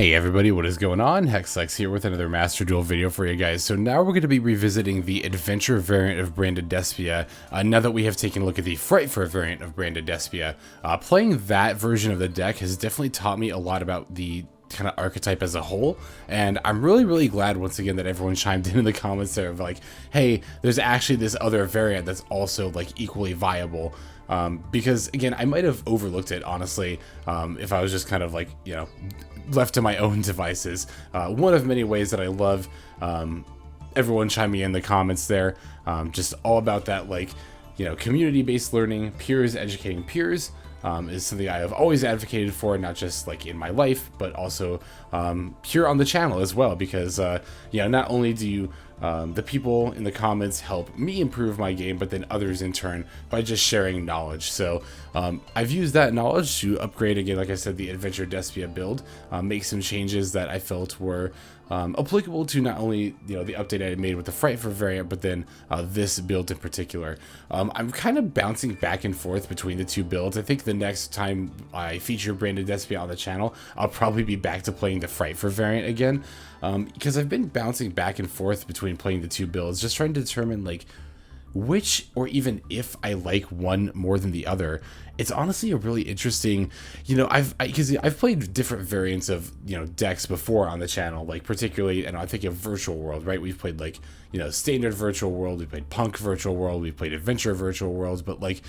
Hey everybody, what is going on? Hexlex here with another Master Duel video for you guys. So now we're going to be revisiting the Adventure variant of Branded Despia, now that we have taken a look at the Frightful variant of Branded Despia. Playing that version of the deck has definitely taught me a lot about the kind of archetype as a whole, and I'm really glad once again that everyone chimed in the comments there of like, hey, there's actually this other variant that's also like equally viable. Because again, I might have overlooked it honestly, if I was just kind of like, you know, left to my own devices. One of many ways that I love everyone chiming in the comments there, just all about that, like, you know, community-based learning, peers educating peers, is something I have always advocated for, not just like in my life, but also here on the channel as well, because you know, not only do you the people in the comments help me improve my game, but then others in turn by just sharing knowledge. So I've used that knowledge to upgrade again, like I said, the Adventure Despia build, make some changes that I felt were applicable to not only, you know, the update I made with the Frightful variant, but then this build in particular. I'm kind of bouncing back and forth between the two builds. I think the next time I feature Branded Despia on the channel, I'll probably be back to playing the Frightful variant again, because I've been bouncing back and forth between playing the two builds, just trying to determine like which, or even if I like one more than the other. It's honestly a really interesting, you know, because I've played different variants of, you know, decks before on the channel, like particularly, and I think of Virtual World, right? We've played like, you know, Standard Virtual World, we played Punk Virtual World, we played Adventure Virtual Worlds, but like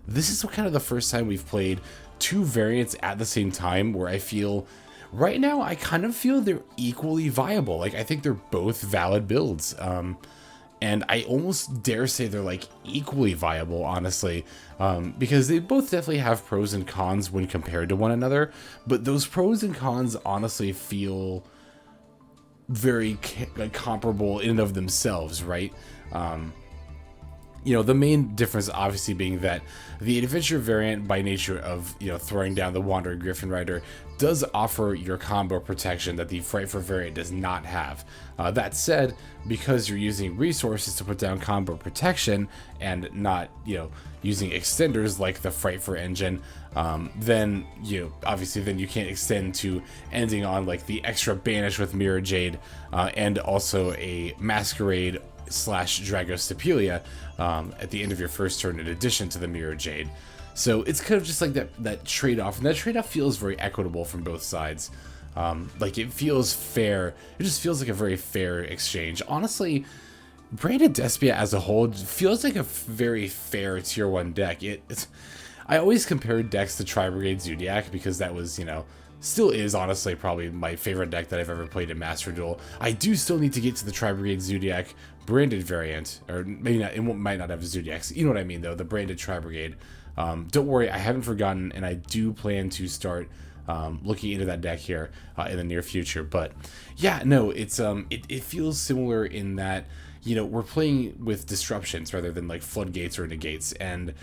this is kind of the first time we've played two variants at the same time where I feel right now I kind of feel they're equally viable. Like I think they're both valid builds. And I almost dare say they're like equally viable, honestly, because they both definitely have pros and cons when compared to one another. But those pros and cons honestly feel very comparable in and of themselves, right? You know, the main difference obviously being that the Adventure variant, by nature of, you know, throwing down the Wandering Gryphon Rider, does offer your combo protection that the Frightful variant does not have. That said, because you're using resources to put down combo protection and not, you know, using extenders like the Frightful engine, then, you know, obviously then you can't extend to ending on like the extra banish with Mirrorjade, and also a Masquerade / Dragostepelia at the end of your first turn, in addition to the Mirrorjade. So it's kind of just like that trade-off, and that trade-off feels very equitable from both sides. Like it feels fair. It just feels like a very fair exchange. Honestly, Branded Despia as a whole feels like a very fair tier 1 deck. I always compared decks to Tri-Brigade Zodiac because that was, you know, still is honestly probably my favorite deck that I've ever played in Master Duel. I do still need to get to the Tri-Brigade Zodiac branded variant, or maybe not, it might not have Zodiacs. You know what I mean though, the branded Tri-Brigade. Don't worry, I haven't forgotten, and I do plan to start looking into that deck here in the near future. But yeah, no, it's it feels similar in that, you know, we're playing with disruptions rather than like floodgates or negates, and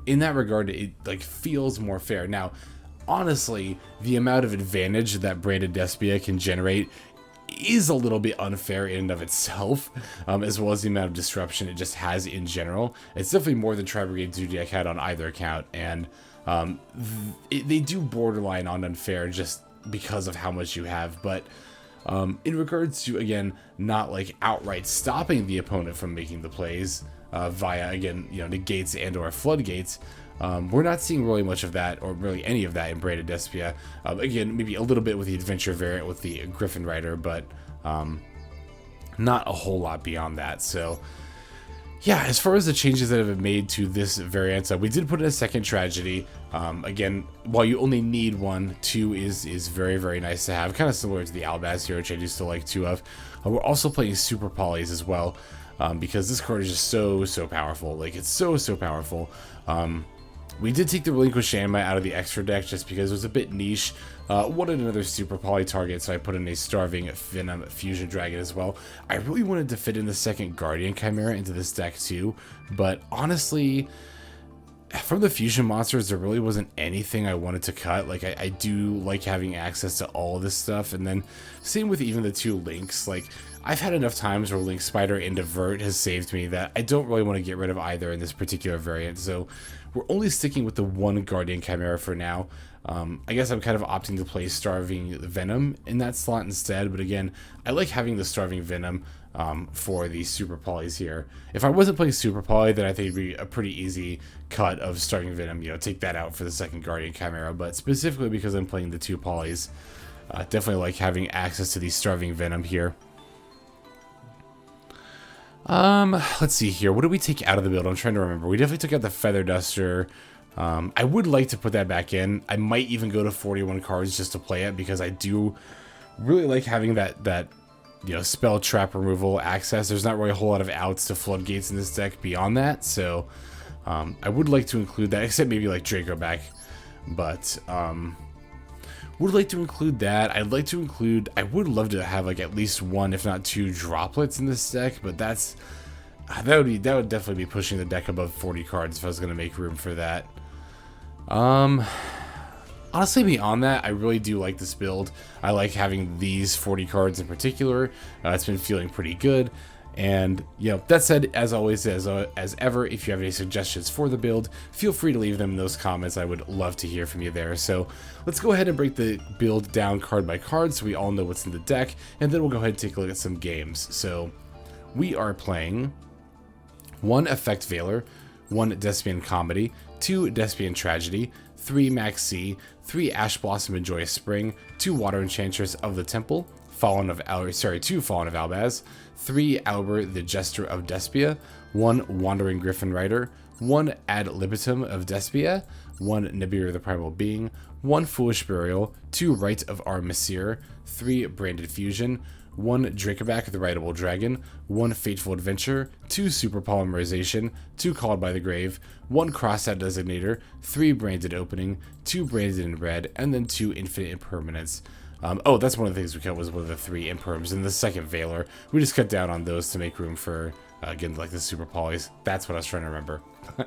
in that regard it like feels more fair. Now honestly, the amount of advantage that Branded Despia can generate is a little bit unfair in and of itself, as well as the amount of disruption it just has in general. It's definitely more than Tri-Brigade Zodiac had on either account, and they do borderline on unfair just because of how much you have. But in regards to, again, not like outright stopping the opponent from making the plays via, again, you know, negates and or floodgates, we're not seeing really much of that, or really any of that in Branded Despia. Again, maybe a little bit with the Adventure variant with the Gryphon Rider, but not a whole lot beyond that. So yeah, as far as the changes that have been made to this variant, we did put in a second tragedy. Again, while you only need one, two is very nice to have, kind of similar to the Albaz here, which I do still like two of. We're also playing Super Polys as well, because this card is just so powerful. Like, it's so powerful. We did take the Relinquished Anima out of the extra deck just because it was a bit niche. Wanted another Super Poly target, so I put in a Starving Venom Fusion Dragon as well. I really wanted to fit in the second Guardian Chimera into this deck too, but honestly, from the fusion monsters, there really wasn't anything I wanted to cut. Like, I do like having access to all of this stuff, and then same with even the two links. Like, I've had enough times where Link Spider and Divert has saved me that I don't really want to get rid of either in this particular variant. So we're only sticking with the one Guardian Chimera for now. I guess I'm kind of opting to play Starving Venom in that slot instead, but again, I like having the Starving Venom for the Super Polys here. If I wasn't playing Super Poly, then I think it'd be a pretty easy cut of Starving Venom, you know, take that out for the second Guardian Chimera, but specifically because I'm playing the 2 Polys, definitely like having access to the Starving Venom here. Let's see here. What did we take out of the build? I'm trying to remember. We definitely took out the Feather Duster. I would like to put that back in. I might even go to 41 cards just to play it, because I do really like having that you know, spell trap removal access. There's not really a whole lot of outs to floodgates in this deck beyond that, so I would like to include that, except maybe like Dracoback, but would like to include that. I'd like to include, I would love to have like at least 1 if not 2 droplets in this deck, but that would definitely be pushing the deck above 40 cards if I was going to make room for that. Honestly, beyond that, I really do like this build. I like having these 40 cards in particular. It's been feeling pretty good. And, you know, that said, as always, as ever, if you have any suggestions for the build, feel free to leave them in those comments. I would love to hear from you there. So let's go ahead and break the build down card by card so we all know what's in the deck, and then we'll go ahead and take a look at some games. So we are playing 1 Effect Veiler, 1 Despian Comedy, 2 Despian Tragedy, 3 Maxx, 3 Ash Blossom and Joyous Spring, 2 Water Enchantress of the Temple, 2 Fallen of Albaz, 3 Aluber the Jester of Despia, 1 Wandering Gryphon Rider, 1 Ad Libitum of Despia, 1 Nibiru the Primal Being, 1 Foolish Burial, 2 Rite of Aramesir, 3 Branded Fusion, 1 Dracoback the Rideable Dragon, 1 Fateful Adventure, 2 Super Polymerization, 2 Called by the Grave, 1 Crossout Desginator, 3 Branded Opening, 2 Branded in Red, and then 2 Infinite Impermanence. Oh, that's one of the things we cut, was one of the 3 Imperms. In the second Veiler, we just cut down on those to make room for, again, like the Super Polys. That's what I was trying to remember. In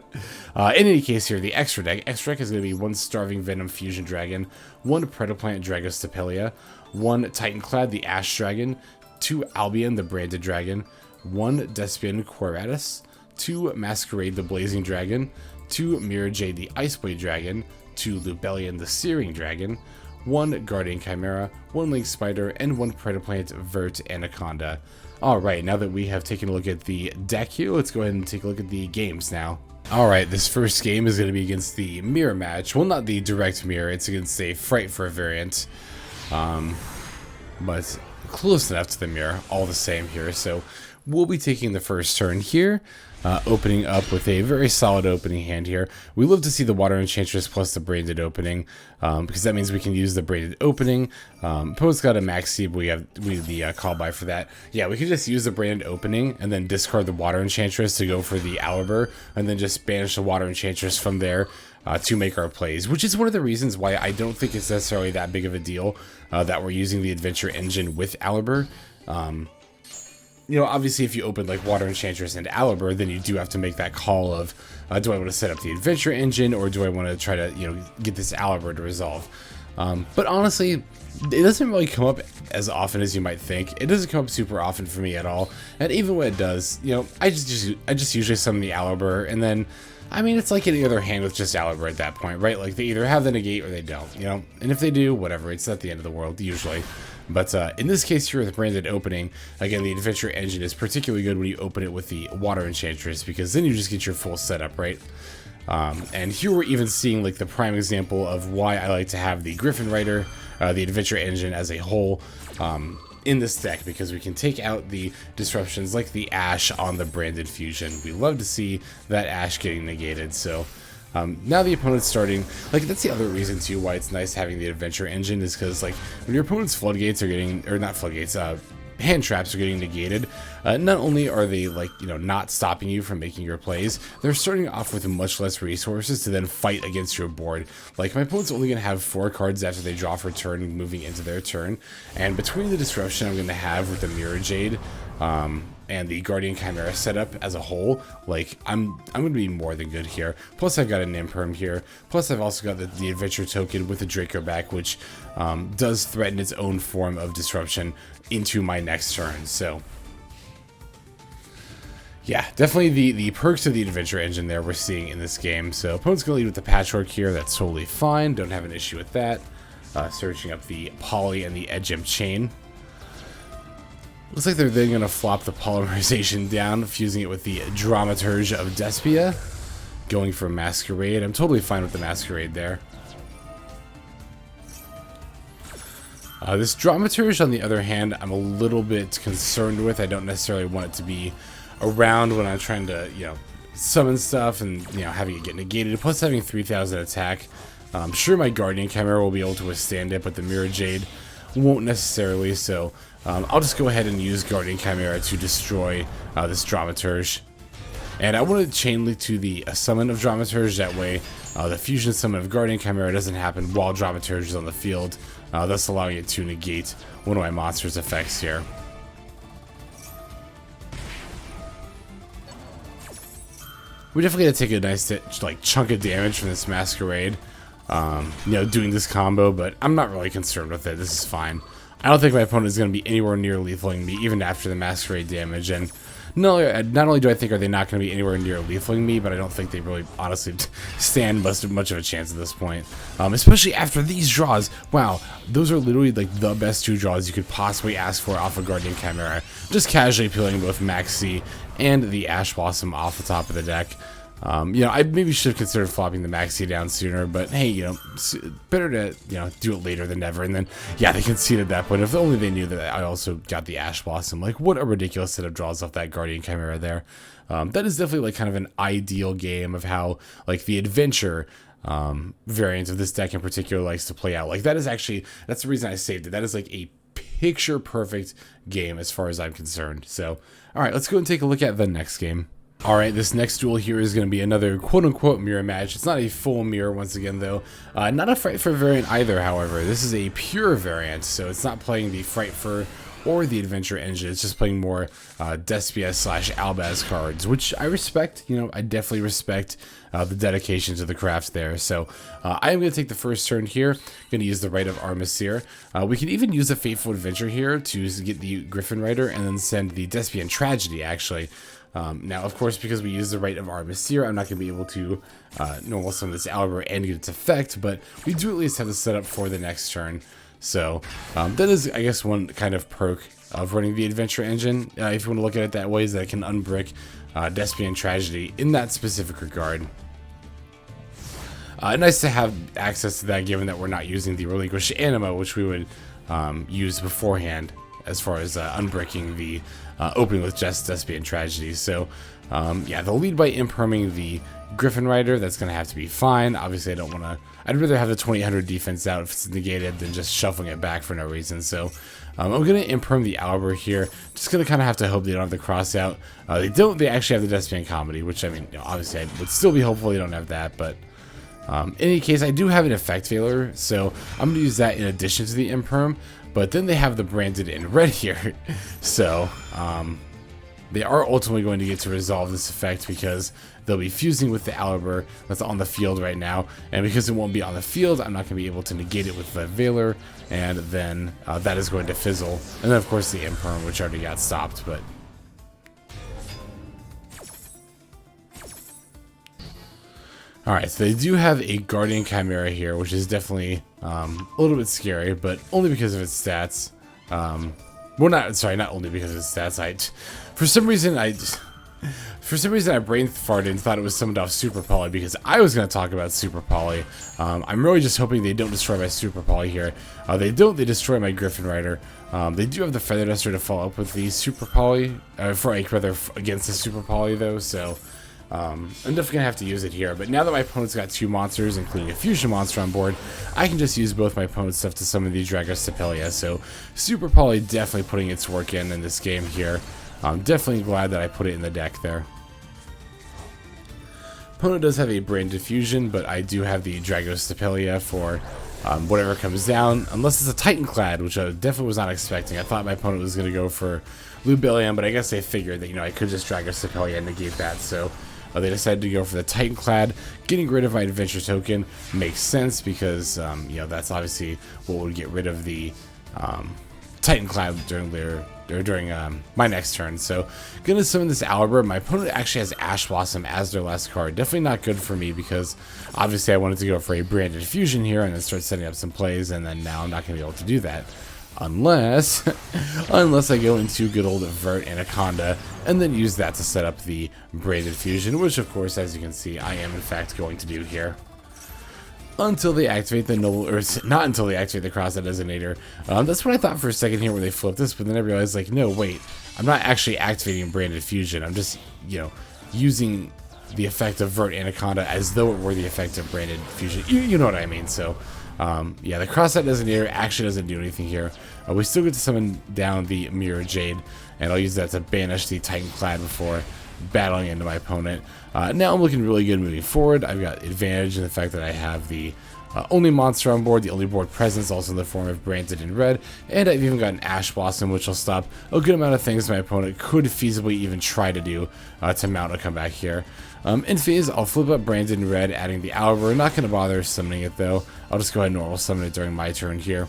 any case here, the extra deck is going to be 1 Starving Venom Fusion Dragon, 1 Predaplant Dragostepelia, 1 Titanklad the Ash Dragon, 2 Albion the Branded Dragon, 1 Despian Quaretits, 2 Masquerade the Blazing Dragon, 2 Mirrorjade the Iceblade Dragon, 2 Lubellion the Searing Dragon, 1 Guardian Chimera, 1 Link Spider, and 1 Predaplant Vert Anaconda. Alright, now that we have taken a look at the deck here, let's go ahead and take a look at the games now. Alright, this first game is going to be against the mirror match. Well, not the direct mirror, it's against a Fright for a variant. But close enough to the mirror, all the same here. So we'll be taking the first turn here, opening up with a very solid opening hand here. We love to see the Water Enchantress plus the Branded Opening, because that means we can use the Branded Opening. Opponent's got a Maxx, but we have the call by for that. Yeah, we can just use the Branded Opening and then discard the Water Enchantress to go for the Aluber, and then just banish the Water Enchantress from there to make our plays, which is one of the reasons why I don't think it's necessarily that big of a deal that we're using the Adventure Engine with Aluber. You know, obviously if you open like Water Enchantress and Aluber, then you do have to make that call of, do I want to set up the Adventure Engine, or do I want to try to, you know, get this Aluber to resolve? But honestly, it doesn't really come up as often as you might think. It doesn't come up super often for me at all, and even when it does, you know, I just usually summon the Aluber, and then, I mean, it's like any other hand with just Aluber at that point, right? Like, they either have the negate or they don't, you know? And if they do, whatever, it's not the end of the world, usually. But in this case here with Branded Opening, again, the Adventure Engine is particularly good when you open it with the Water Enchantress, because then you just get your full setup, right? And here we're even seeing like the prime example of why I like to have the Gryphon Rider, the Adventure Engine as a whole, in this deck, because we can take out the disruptions like the Ash on the Branded Fusion. We love to see that Ash getting negated, so now the opponent's starting, like, that's the other reason too why it's nice having the Adventure Engine, is because like when your opponent's floodgates are getting, or not floodgates, hand traps are getting negated, not only are they, like, you know, not stopping you from making your plays, they're starting off with much less resources to then fight against your board. Like, my opponent's only going to have 4 cards after they draw for turn, moving into their turn, and between the disruption I'm going to have with the Mirrorjade, and the Guardian Chimera setup as a whole, like, I'm going to be more than good here. Plus I've got an Imperm here, plus I've also got the Adventure token with the Dracoback, which does threaten its own form of disruption into my next turn. So Yeah, definitely the perks of the adventure engine there we're seeing in this game. So opponent's going to lead with the patchwork here. That's totally fine. Don't have an issue with that. Searching up the poly and the edgem chain. Looks like they're then going to flop the polymerization down, fusing it with the Dramaturge of Despia. Going for Masquerade. I'm totally fine with the Masquerade there. This Dramaturge, on the other hand, I'm a little bit concerned with. I don't necessarily want it to be around when I'm trying to, summon stuff and, having it get negated. Plus having 3,000 attack. I'm sure my Guardian Chimera will be able to withstand it, but the Mirrorjade won't necessarily. So I'll just go ahead and use Guardian Chimera to destroy this Dramaturge. And I want to chain link to the summon of Dramaturge. That way the fusion summon of Guardian Chimera doesn't happen while Dramaturge is on the field, thus allowing it to negate one of my monster's effects here. We definitely got to take a nice chunk of damage from this Masquerade, doing this combo, but I'm not really concerned with it. This is fine. I don't think my opponent is going to be anywhere near lethaling me, even after the Masquerade damage, and not only do I think are they not going to be anywhere near lethaling me, but I don't think they really honestly stand much of a chance at this point. Especially after these draws. Wow, those are literally like the best two draws you could possibly ask for off of Guardian Chimera. Just casually peeling both Maxx and the Ash Blossom off the top of the deck. I maybe should have considered flopping the Maxx down sooner, but hey, better to, do it later than never. And then, yeah, they conceded at that point. If only they knew that I also got the Ash Blossom. Like, what a ridiculous set of draws off that Guardian Chimera there. That is definitely, kind of an ideal game of how, the adventure variant of this deck in particular likes to play out. Like, that's the reason I saved it. That is, a picture-perfect game as far as I'm concerned. So, alright, let's go and take a look at the next game. Alright, this next duel here is going to be another quote-unquote mirror match. It's not a full mirror once again, though. Not a Fright for variant either, however. This is a pure variant, so it's not playing the Fright for or the adventure engine. It's just playing more Despia / Albaz cards, which I respect. I definitely respect the dedication to the craft there. So I am going to take the first turn here. Going to use the Rite of Aramesir. We can even use the Fateful Adventure here to get the Gryphon Rider and then send the Despian Tragedy, actually. Now, of course, because we use the Rite of Aramesir, I'm not going to be able to normal summon this Aluber and get its effect, but we do at least have the setup for the next turn. So that is, I guess, one kind of perk of running the adventure engine, if you want to look at it that way, is that it can unbrick Despian Tragedy in that specific regard. Nice to have access to that, given that we're not using the relinquished anima, which we would use beforehand, as far as unbricking the opening with just Despian Tragedy. So, yeah, the lead by imperming the Gryphon Rider, that's going to have to be fine. Obviously, I don't want to... I'd rather have the 2800 defense out if it's negated than just shuffling it back for no reason. So, I'm going to imperm the Aluber here. Just going to kind of have to hope they don't have the Crossout. They don't. They actually have the Despian Comedy, which, I mean, obviously, I would still be hopeful they don't have that, but... in any case, I do have an effect failure, so I'm going to use that in addition to the imperm. But then they have the branded in red here, so they are ultimately going to get to resolve this effect because they'll be fusing with the Aluber that's on the field right now, and because it won't be on the field, I'm not going to be able to negate it with the Veiler, and then that is going to fizzle. And then, of course, the imperm, which already got stopped, but... Alright, so they do have a Guardian Chimera here, which is definitely a little bit scary, but only because of its stats. Well, not only because of its stats. For some reason I brain farted and thought it was summoned off Super Poly because I was going to talk about Super Poly. I'm really just hoping they don't destroy my Super Poly here. They don't, they destroy my Gryphon Rider. They do have the Feather Duster to follow up with the Super Poly, against the Super Poly though, so... I'm definitely going to have to use it here, but now that my opponent's got two monsters, including a fusion monster on board, I can just use both my opponent's stuff to summon the Dragostepelia, so Super Poly definitely putting its work in this game here. I'm definitely glad that I put it in the deck there. Opponent does have a branded fusion, but I do have the Dragostepelia for whatever comes down, unless it's a Titanklad, which I definitely was not expecting. I thought my opponent was going to go for Lubellion, but I guess they figured that, I could just Dragostepelia and negate that, so... they decided to go for the Titanklad. Getting rid of my adventure token makes sense because, that's obviously what would get rid of the Titanklad during their or during my next turn. So gonna summon this Aluber. My opponent actually has Ash Blossom as their last card. Definitely not good for me because obviously I wanted to go for a branded fusion here and then start setting up some plays, and then now I'm not gonna be able to do that. Unless I go into good old Vert Anaconda and then use that to set up the branded fusion, which of course, as you can see, I am in fact going to do here. Until they activate the Noble, or not until they activate the Crossout Desginator. That's what I thought for a second here where they flipped this, but then I realized, like, no, wait, I'm not actually activating branded fusion. I'm just, you know, using the effect of Vert Anaconda as though it were the effect of branded fusion. You know what I mean? So, yeah, the Crossout Desginator actually doesn't do anything here. We still get to summon down the Mirrorjade, and I'll use that to banish the Titanklad before battling into my opponent. Now I'm looking really good moving forward. I've got advantage in the fact that I have the only monster on board, the only board presence, also in the form of Branded in red, and I've even got an Ash Blossom, which will stop a good amount of things my opponent could feasibly even try to do to mount a comeback here. In phase, I'll flip up Branded in red, adding the Aluber. Not going to bother summoning it though. I'll just go ahead and normal summon it during my turn here.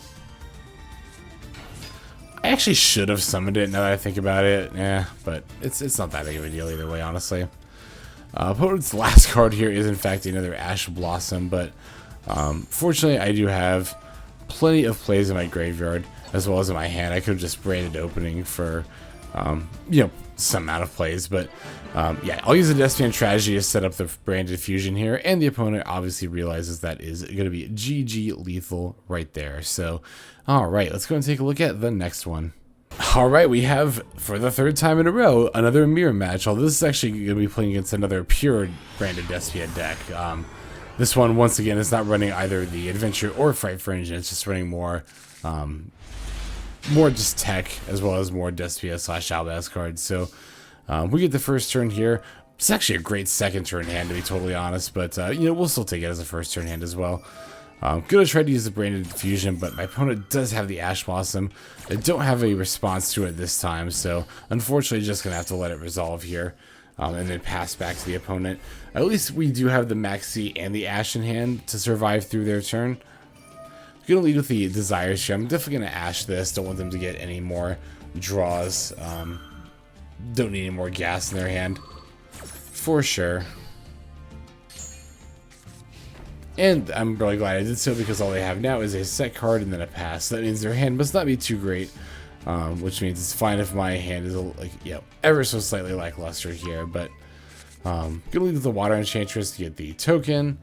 I actually should have summoned it now that I think about it. Yeah, but it's not that big of a deal either way, honestly. Opponent's last card here is in fact another Ash Blossom, but fortunately I do have plenty of plays in my graveyard as well as in my hand. I could have just branded opening for you know, some amount of plays, but yeah, I'll use the Despian Tragedy to set up the branded fusion here, and the opponent obviously realizes that is going to be GG lethal right there. So alright, let's go and take a look at the next one. Alright, we have, for the third time in a row, another mirror match. Although this is actually going to be playing against another pure branded Despia deck. This one, once again, is not running either the Adventure or Fright for Engine. It's just running more just tech, as well as more Despia / Albaz cards. So we get the first turn here. It's actually a great second turn hand, to be totally honest, but you know, we'll still take it as a first turn hand as well. I'm gonna try to use the branded fusion, but my opponent does have the Ash Blossom. I don't have a response to it this time, so unfortunately just gonna have to let it resolve here, and then pass back to the opponent. At least we do have the Maxx and the Ash in hand to survive through their turn. I'm gonna lead with the Desires here. I'm definitely gonna Ash this. Don't want them to get any more draws. Don't need any more gas in their hand, for sure. And I'm really glad I did so, because all they have now is a set card and then a pass. So that means their hand must not be too great, which means it's fine if my hand is, like, you know, ever so slightly lackluster here. But gonna lead with the Water Enchantress to get the token.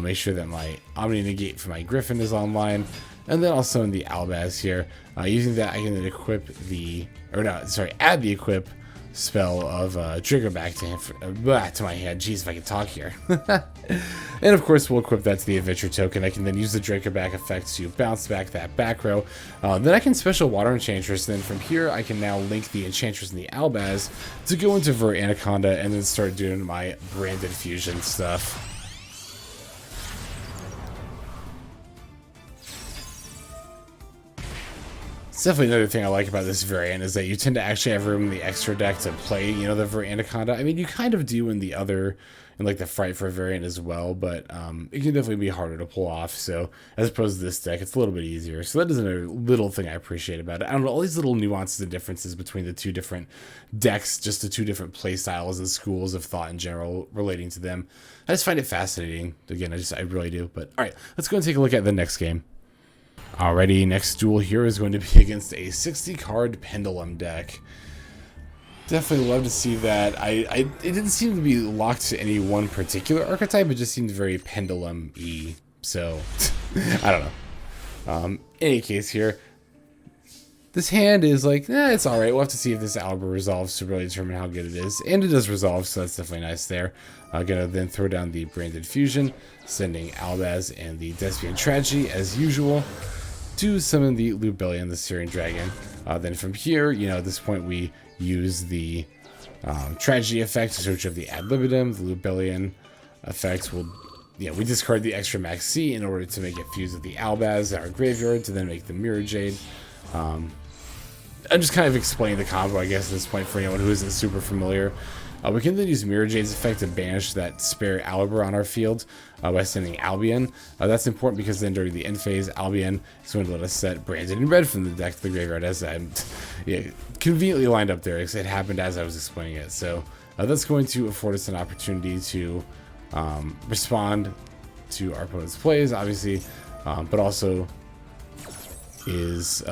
Make sure that my Omni Negate for my Gryphon is online, and then I'll summon the Albaz here. Using that, I can then equip the, or no, sorry, add the equip spell of Dracoback to my hand. Jeez, if I can talk here. And of course, we'll equip that to the Adventure token. I can then use the Dracoback effect to bounce back that back row. Then I can special Water Enchantress. Then from here, I can now link the Enchantress and the Albaz to go into Vert Anaconda and then start doing my branded fusion stuff. It's definitely another thing I like about this variant is that you tend to actually have room in the extra deck to play, you know, the Vert Anaconda. I mean, you kind of do in the other, in like the Fright for variant as well, but it can definitely be harder to pull off. So as opposed to this deck, it's a little bit easier. So that is another little thing I appreciate about it. I don't know, all these little nuances and differences between the two different decks, just the two different play styles and schools of thought in general relating to them. I just find it fascinating. Again, I really do. But all right, let's go and take a look at the next game. Alrighty, next duel here is going to be against a 60-card Pendulum deck. Definitely love to see that. It didn't seem to be locked to any one particular archetype. It just seemed very Pendulum-y. So, I don't know. In any case here, this hand is like, it's alright. We'll have to see if this Aluber resolves to really determine how good it is. And it does resolve, so that's definitely nice there. Gonna then throw down the Branded Fusion, sending Albaz and the Despian Tragedy as usual to summon the Lubellion, the Searing Dragon. Then from here, you know, at this point we use the Tragedy effect to switch up the Ad Libitum. The Lubellion effect will, we discard the extra Maxx in order to make it fuse with the Albaz in our graveyard to then make the Mirrorjade. I'm just kind of explaining the combo, I guess, at this point for anyone who isn't super familiar. We can then use Mirrorjade's effect to banish that spare Aluber on our field by sending Albion. That's important because then during the end phase, Albion is going to let us set Branded in red from the deck to the graveyard, as I'm conveniently lined up there, because it happened as I was explaining it. So that's going to afford us an opportunity to respond to our opponent's plays, obviously, but also is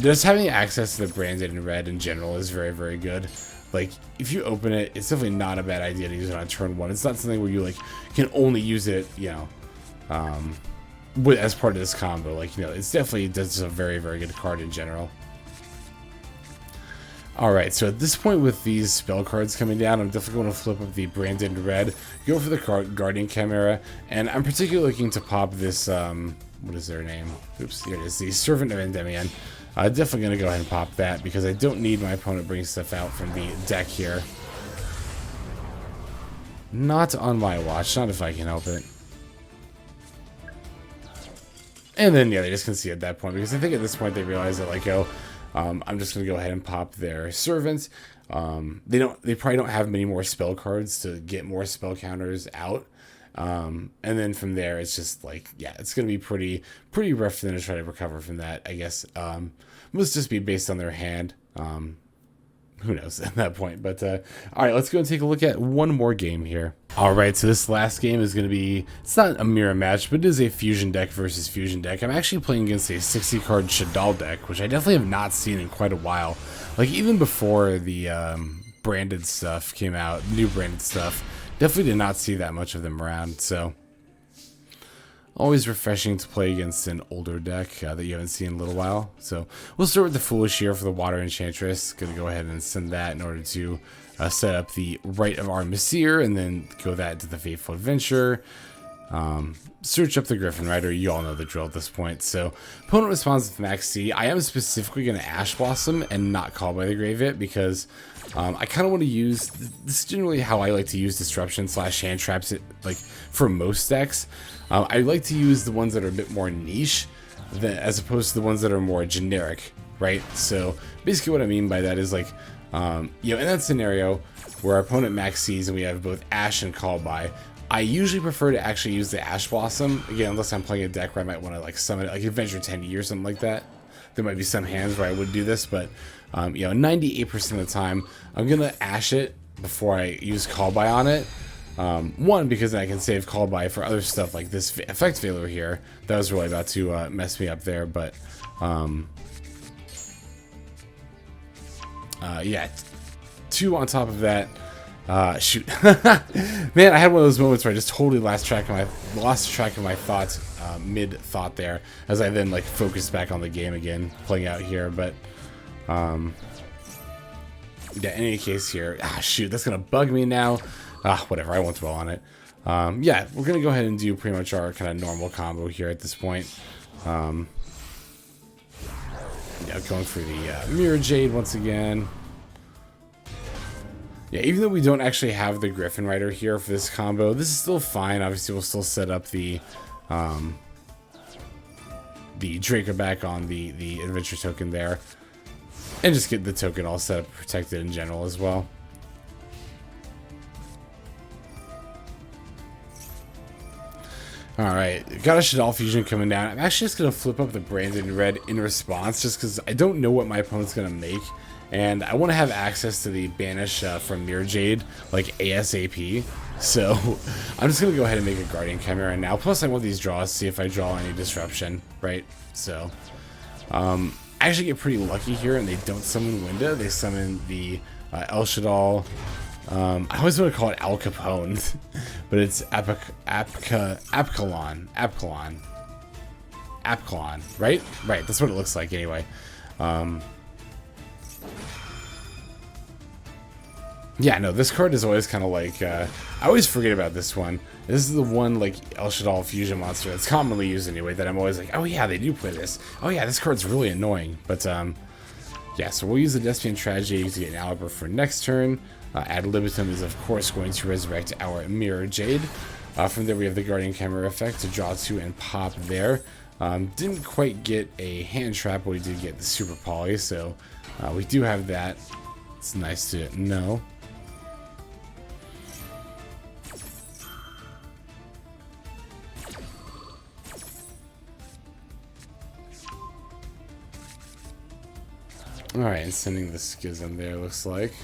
just having access to the Branded in red in general is very, very good. Like, if you open it, it's definitely not a bad idea to use it on turn 1. It's not something where you, like, can only use it, you know, as part of this combo. Like, you know, it's definitely just a very, very good card in general. Alright, so at this point with these spell cards coming down, I'm definitely going to flip up the Branded red, go for the card Guardian Chimera, and I'm particularly looking to pop this, what is their name? Oops, here it is, the Servant of Endymion. Definitely going to go ahead and pop that because I don't need my opponent bringing stuff out from the deck here. Not on my watch, not if I can help it. And then, yeah, they just concede at that point because I think at this point they realize that, like, oh, I'm just going to go ahead and pop their Servant. They probably don't have many more spell cards to get more spell counters out. And then from there, it's just like, yeah, it's going to be pretty rough for them to try to recover from that, I guess. Must just be based on their hand. Who knows at that point. But, all right, let's go and take a look at one more game here. All right, so this last game is going to be, it's not a mirror match, but it is a fusion deck versus fusion deck. I'm actually playing against a 60-card Shadal deck, which I definitely have not seen in quite a while. Like, even before the branded stuff came out, new branded stuff, definitely did not see that much of them around, so always refreshing to play against an older deck that you haven't seen in a little while. So we'll start with the Foolish here for the Water Enchantress. Gonna go ahead and send that in order to set up the Rite of Aramesir, and then go that to the Fateful Adventure. Search up the Gryphon Rider. You all know the drill at this point. So opponent responds with Maxx. I am specifically going to Ash Blossom and not Call by the Grave because I kind of want to use, this is generally how I like to use Disruption / hand traps, like for most decks. I like to use the ones that are a bit more niche as opposed to the ones that are more generic, right? So basically what I mean by that is, like, you know, in that scenario where our opponent Maxx and we have both Ash and Call by, I usually prefer to actually use the Ash Blossom, again, unless I'm playing a deck where I might want to, like, summon it, like Adventure 10E or something like that. There might be some hands where I would do this, but, you know, 98% of the time, I'm going to Ash it before I use Call by on it. One, because then I can save Call by for other stuff like this effect failure here. That was really about to mess me up there, but, yeah, 2 on top of that. Shoot. Man, I had one of those moments where I just totally lost track of my thoughts mid-thought there, as I then, like, focused back on the game again, playing out here. But yeah, in any case here, shoot, that's gonna bug me now. Whatever, I won't dwell on it. Yeah, we're gonna go ahead and do pretty much our kind of normal combo here at this point. Yeah, going for the Mirrorjade once again. Yeah, even though we don't actually have the Gryphon Rider here for this combo, this is still fine. Obviously, we'll still set up the Dracoback on the adventure token there, and just get the token all set up, protected in general as well. Alright, got a Shadal Fusion coming down. I'm actually just going to flip up the Branded red in response, just because I don't know what my opponent's going to make. And I want to have access to the banish from Mirrorjade, like ASAP. So I'm just going to go ahead and make a Guardian Chimera now. Plus I want these draws to see if I draw any disruption, right? So I actually get pretty lucky here, and they don't summon Winda. They summon the El Shadal. I always want to call it Al Capone, but it's Apkalon, right? Right, that's what it looks like anyway. Yeah, no, this card is always kind of like, I always forget about this one. This is the one, like, El Shadal fusion monster that's commonly used anyway, that I'm always like, oh yeah, they do play this. Oh yeah, this card's really annoying. But, yeah, so we'll use the Despian Tragedy to get an Aluber for next turn. Ad Libitum is, of course, going to resurrect our Mirrorjade. From there, we have the Guardian Chimera effect to draw 2 and pop there. Didn't quite get a hand trap, but we did get the Super Poly, so we do have that. It's nice to know. Alright, and sending the Schism there, looks like.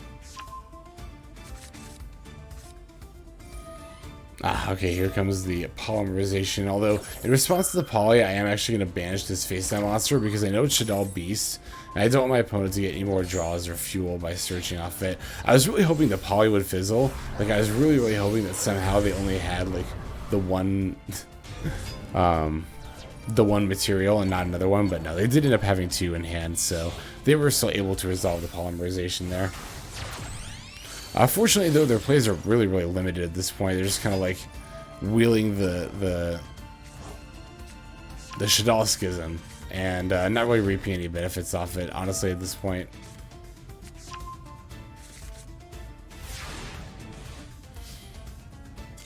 Okay, here comes the Polymerization. Although, in response to the Poly, I am actually going to banish this face-down monster because I know it's Shaddoll Beast, and I don't want my opponent to get any more draws or fuel by searching off it. I was really hoping the Poly would fizzle. Like, I was really hoping that somehow they only had, like, the one... the one material and not another one, but no, they did end up having two in hand, so they were still able to resolve the Polymerization there. Fortunately, though, their plays are really limited at this point. They're just kind of like wheeling the Shaddoll Schism and not really reaping any benefits off it, honestly, at this point.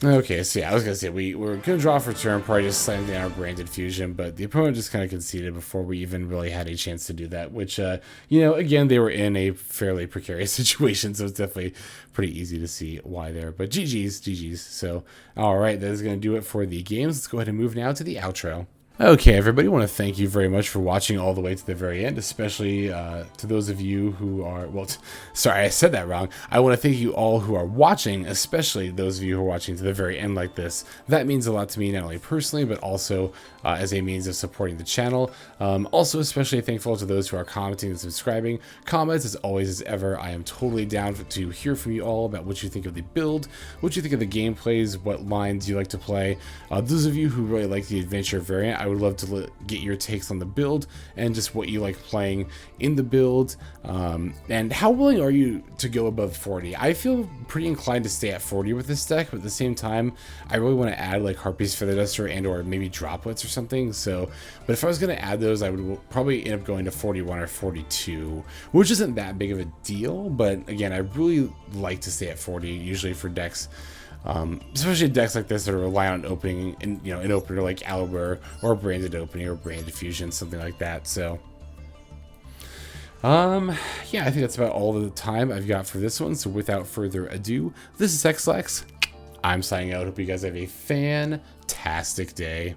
Okay, so yeah, I was gonna say we're gonna draw for turn, probably just slamming down our Branded Fusion, but the opponent just kind of conceded before we even really had a chance to do that, which, you know, again, they were in a fairly precarious situation, so it's definitely pretty easy to see why there. But GG's. So, alright, that is gonna do it for the games. Let's go ahead and move now to the outro. Okay, everybody, I want to thank you very much for watching all the way to the very end, especially to those of you who are, well, sorry, I said that wrong. I want to thank you all who are watching, especially those of you who are watching to the very end like this. That means a lot to me, not only personally, but also as a means of supporting the channel. Also, especially thankful to those who are commenting and subscribing. Comments, as always, as ever, I am totally down to hear from you all about what you think of the build, what you think of the gameplays, what lines you like to play. Those of you who really like the adventure variant, I would love to get your takes on the build and just what you like playing in the build, and how willing are you to go above 40. I feel pretty inclined to stay at 40 with this deck, but at the same time I really want to add like Harpy's Feather Duster and or maybe Droplets or something. So, but if I was going to add those, I would probably end up going to 41 or 42, which isn't that big of a deal, but again, I really like to stay at 40 usually for decks, especially decks like this that rely on opening, and you know, an opener like Aluber or Branded Opening or Branded Fusion, something like that. So yeah, I think that's about all the time I've got for this one. So without further ado, this is Xlax. I'm signing out. Hope you guys have a fantastic day.